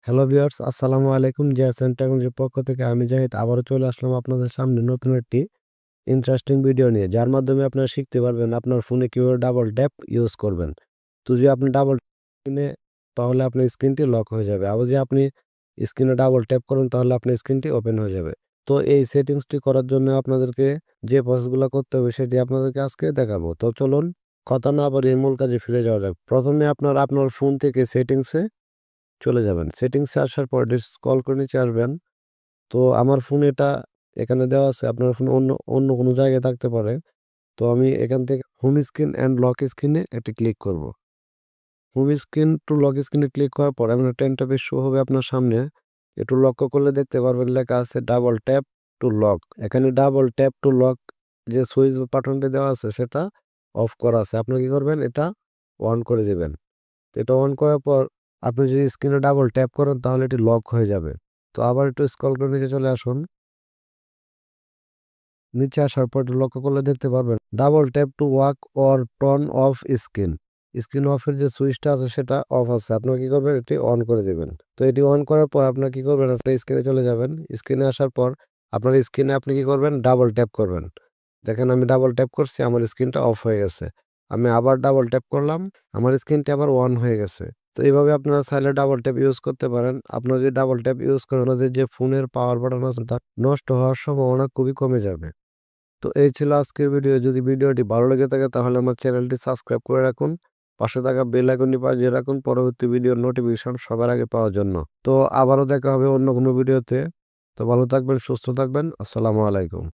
Hello viewers, আসসালামু আলাইকুম। জিয়াসেন টেকনোলজির পক্ষ থেকে আমি জাহিদ আবারও চলে আসলাম আপনাদের সামনে নতুন একটি ইন্টারেস্টিং ভিডিও নিয়ে, যার মাধ্যমে আপনারা শিখতে পারবেন আপনার ফোনে কিভাবে ডাবল ট্যাপ ইউজ করবেন। তো যদি আপনি ডাবল স্ক্রিনে তাহলে আপনার স্ক্রিনটি লক হয়ে যাবে। আবার যদি আপনি স্ক্রিনে ডাবল ট্যাপ করেন তাহলে আপনার স্ক্রিনটি ওপেন হয়ে যাবে। তো এই সেটিংসটি করার জন্য আপনাদেরকে যে প্রসেসগুলো করতে হবে সেটি আপনাদেরকে আজকে দেখাবো। তো চলুন কথা না বাড়িয়ে মূল কাজে ফিরে যাওয়া যাক। প্রথমে আপনার ফোন থেকে সেটিংসে চলে যাবেন। সেটিংসে আসার পর স্ক্রল করে নিচে আসবেন। তো আমার ফোনে এটা এখানে দেওয়া আছে। আপনার ফোন অন্য অন্য কোনো জায়গায় থাকতে পারে। তো আমি এখান থেকে হোম স্ক্রিন অ্যান্ড লক স্ক্রিনে একটি ক্লিক করব। হোম স্ক্রিন টু লক স্ক্রিনে ক্লিক করার পর এমন একটা ইন্টারফেস শো হবে আপনার সামনে। একটু লক্ষ্য করলে দেখতে পারবেন লেখা আছে ডাবল ট্যাপ টু লক। এখানে ডাবল ট্যাপ টু লক যে সুইচ বাটনটি দেওয়া আছে সেটা অফ করা আছে। আপনি কি করবেন? এটা অন করে দিবেন। তো এটা অন করার পর আপনি যদি স্ক্রিনে ডাবল ট্যাপ করেন তাহলে এটি লক হয়ে যাবে। তো আবার একটু স্ক্রল করে নিচে চলে আসুন। নিচে আসার পর একটু লক্ষ্য করলে দেখতে পারবেন double tap to wake or turn off screen. Screen অফের যে সুইচটা আছে সেটা অফ আছে। আপনারা কি করবেন? এটি অন করে দিবেন। তো এটি অন করার পর আপনারা কি করবেন? আপনার স্ক্রিনে চলে যাবেন। স্ক্রিনে আসার পর আপনার স্ক্রিনে আপনি কি করবেন? ডাবল ট্যাপ করবেন। দেখেন আমি ডাবল ট্যাপ করছি, আমার স্ক্রিনটা অফ হয়ে গেছে। আমি আবার ডাবল ট্যাপ করলাম, আমার স্ক্রিনটা আবার অন হয়ে গেছে। তো এইভাবে আপনারা চাইলে ডাবল ট্যাপ ইউজ করতে পারেন। আপনারা যদি ডাবল ট্যাপ ইউজ করেন আপনাদের যে ফোনের পাওয়ার বাটন আছে তা নষ্ট হওয়ার সম্ভাবনা খুবই কমে যাবে। তো এই ছিল আজকের ভিডিও। যদি ভিডিওটি ভালো লেগে থাকে তাহলে আমার চ্যানেলটি সাবস্ক্রাইব করে রাখুন। পাশে থাকা বেল আইকনটি বাজিয়ে রাখুন পরবর্তী ভিডিওর নোটিফিকেশন সবার আগে পাওয়ার জন্য। তো আবারও দেখা হবে অন্য কোনো ভিডিওতে। তো ভালো থাকবেন, সুস্থ থাকবেন। আসসালামু আলাইকুম।